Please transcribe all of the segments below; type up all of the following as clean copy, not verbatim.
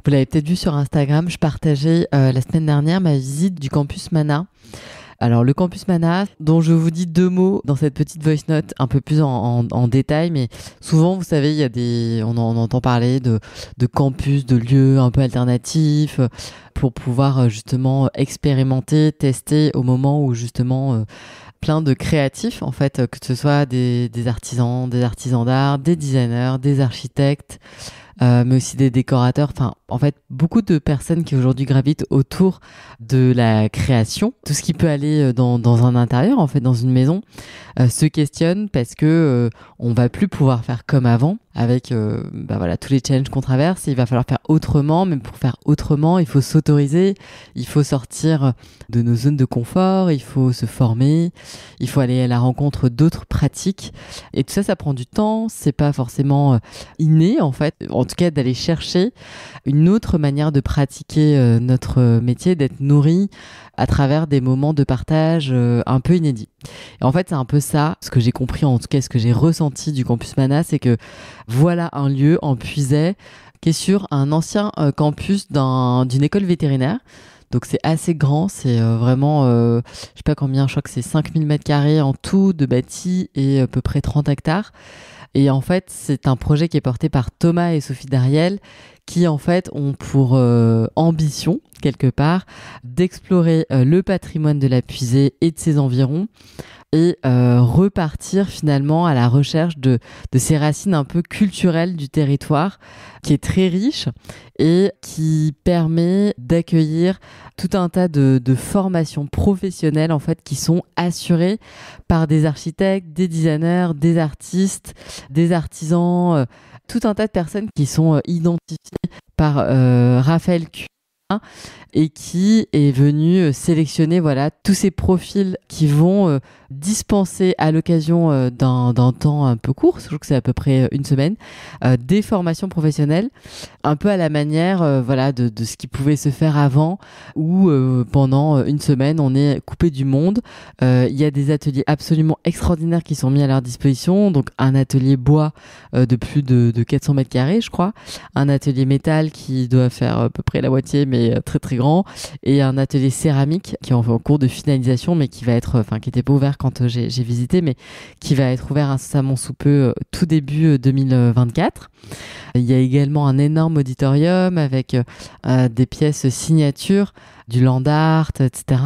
Vous l'avez peut-être vu sur Instagram, je partageais la semaine dernière ma visite du campus Mana. Alors le campus Mana, dont je vous dis 2 mots dans cette petite voice note un peu plus en détail, mais souvent vous savez, on entend parler de campus, de lieux un peu alternatifs pour pouvoir justement expérimenter, tester au moment où justement plein de créatifs en fait, que ce soit des artisans d'art, des designers, des architectes, mais aussi des décorateurs, enfin en fait beaucoup de personnes qui aujourd'hui gravitent autour de la création, tout ce qui peut aller dans un intérieur en fait, dans une maison, se questionnent parce que on va plus pouvoir faire comme avant avec voilà, tous les challenges qu'on traverse. Il va falloir faire autrement, mais pour faire autrement il faut s'autoriser, il faut sortir de nos zones de confort, il faut se former, il faut aller à la rencontre d'autres pratiques, et tout ça, ça prend du temps, c'est pas forcément inné en fait, en tout cas d'aller chercher une autre manière de pratiquer notre métier, d'être nourri à travers des moments de partage un peu inédits. Et en fait, c'est un peu ça, ce que j'ai compris, en tout cas ce que j'ai ressenti du campus Mana, c'est que voilà un lieu en Puisaye qui est sur un ancien campus d'une école vétérinaire. Donc c'est assez grand, c'est vraiment, je sais pas combien, je crois que c'est 5000 m² en tout de bâti et à peu près 30 hectares. Et en fait, c'est un projet qui est porté par Thomas et Sophie Dariel, qui en fait ont pour ambition, quelque part, d'explorer le patrimoine de la Puisaye et de ses environs, et repartir finalement à la recherche de ces racines un peu culturelles du territoire, qui est très riche et qui permet d'accueillir tout un tas de formations professionnelles en fait, qui sont assurées par des architectes, des designers, des artistes, des artisans, tout un tas de personnes qui sont identifiées par Raphaël Q, et qui est venu sélectionner voilà, tous ces profils qui vont dispenser à l'occasion d'un temps un peu court, je trouve que c'est à peu près une semaine, des formations professionnelles, un peu à la manière voilà, de ce qui pouvait se faire avant, où pendant une semaine on est coupé du monde. Il y a des ateliers absolument extraordinaires qui sont mis à leur disposition, donc un atelier bois de plus de 400 m², je crois, un atelier métal qui doit faire à peu près la moitié, mais très très grand, et un atelier céramique qui est en cours de finalisation, mais qui va être, enfin qui n'était pas ouvert quand j'ai visité, mais qui va être ouvert incessamment sous peu, tout début 2024. Il y a également un énorme auditorium avec des pièces signatures du land art, etc.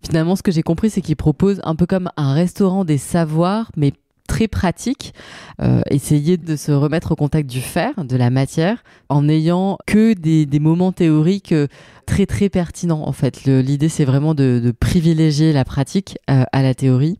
Finalement, ce que j'ai compris, c'est qu'ils proposent un peu comme un restaurant des savoirs, mais très pratique, essayer de se remettre au contact du fer, de la matière, en n'ayant que des moments théoriques très très pertinents en fait. L'idée, c'est vraiment de privilégier la pratique à la théorie.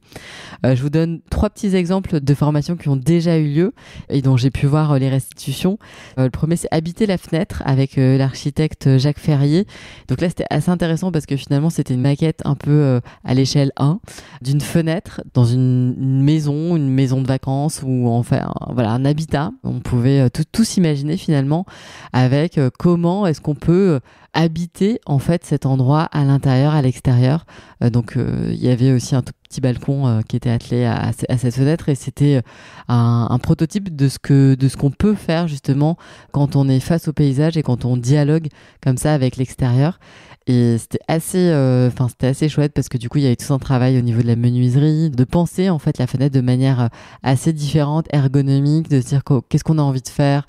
Je vous donne 3 petits exemples de formations qui ont déjà eu lieu et dont j'ai pu voir les restitutions. Le premier, c'est Habiter la fenêtre avec l'architecte Jacques Ferrier. Donc là, c'était assez intéressant parce que finalement, c'était une maquette un peu à l'échelle 1 d'une fenêtre dans une maison de vacances ou enfin voilà, un habitat. On pouvait tout s'imaginer finalement avec comment est-ce qu'on peut habiter en fait cet endroit à l'intérieur, à l'extérieur. Donc il y avait aussi un tout petit balcon qui était attelé à cette fenêtre, et c'était un prototype de ce qu'on peut faire justement quand on est face au paysage et quand on dialogue comme ça avec l'extérieur. Et c'était assez chouette parce que du coup il y avait tout un travail au niveau de la menuiserie, de penser en fait la fenêtre de manière assez différente, ergonomique, de se dire qu'est-ce qu'on a envie de faire,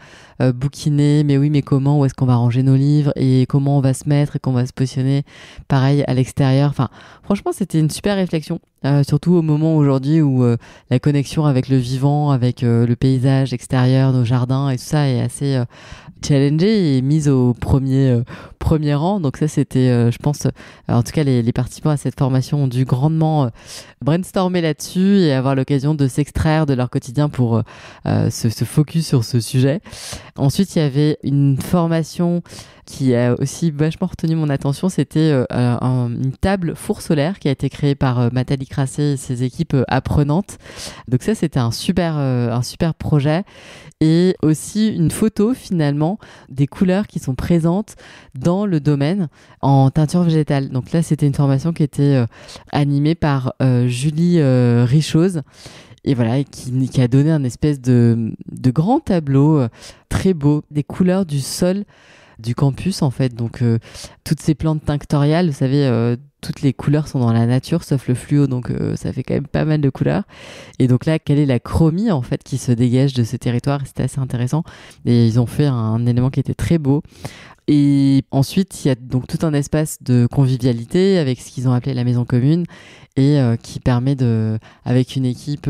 bouquiner, mais oui mais comment, où est-ce qu'on va ranger nos livres et comment on va se mettre et qu'on va se positionner pareil à l'extérieur. Enfin franchement c'était une super réflexion, surtout au moment aujourd'hui où la connexion avec le vivant, avec le paysage extérieur, nos jardins et tout ça est assez challengée et mise au premier rang. Donc ça c'était je pense en tout cas les participants à cette formation ont dû grandement brainstormer là-dessus et avoir l'occasion de s'extraire de leur quotidien pour se focus sur ce sujet. Ensuite il y avait une formation qui a aussi vachement retenu mon attention, c'était une table four solaire qui a été créée par Nathalie Crasset et ses équipes apprenantes. Donc ça c'était un super projet, et aussi une photo finalement des couleurs qui sont présentes dans le domaine en teinture végétale. Donc là c'était une formation qui était animée par Julie Richoz, et voilà, qui a donné un espèce de grand tableau très beau des couleurs du sol du campus en fait. Donc toutes ces plantes tinctoriales, vous savez, toutes les couleurs sont dans la nature sauf le fluo, donc ça fait quand même pas mal de couleurs. Et donc là, quelle est la chromie en fait qui se dégage de ce territoire? C'était assez intéressant. Et ils ont fait un élément qui était très beau. Et ensuite, il y a donc tout un espace de convivialité avec ce qu'ils ont appelé la maison commune et qui permet avec une équipe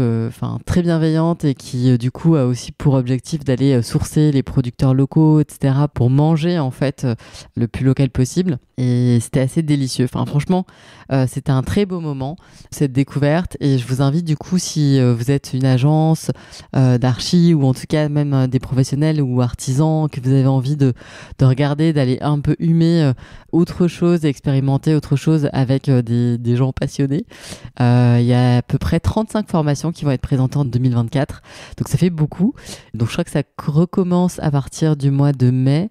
très bienveillante et qui du coup a aussi pour objectif d'aller sourcer les producteurs locaux, etc. pour manger en fait le plus local possible. Et c'était assez délicieux. Enfin, franchement, c'était un très beau moment, cette découverte. Et je vous invite du coup, si vous êtes une agence d'archi ou en tout cas même des professionnels ou artisans, que vous avez envie de regarder, d'aller un peu humer autre chose, expérimenter autre chose avec des gens passionnés. Il y a à peu près 35 formations qui vont être présentées en 2024. Donc ça fait beaucoup. Donc je crois que ça recommence à partir du mois de mai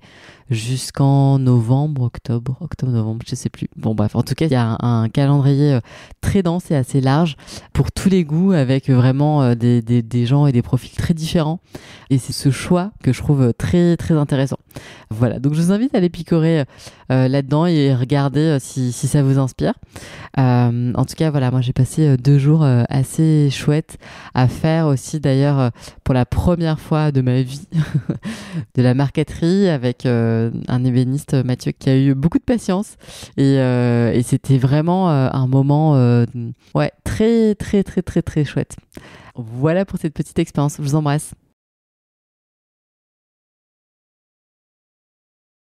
jusqu'en octobre-novembre, je sais plus. Bon bref, en tout cas, il y a un calendrier très dense et assez large pour tous les goûts avec vraiment des gens et des profils très différents. Et c'est ce choix que je trouve très très intéressant. Voilà, donc je vous invite à aller picorer là-dedans et regarder si ça vous inspire. En tout cas, voilà, moi j'ai passé 2 jours assez chouettes à faire aussi d'ailleurs pour la première fois de ma vie de la marqueterie avec un ébéniste, Mathieu, qui a eu beaucoup de patience et c'était vraiment un moment très très très très très chouette. Voilà pour cette petite expérience. Je vous embrasse.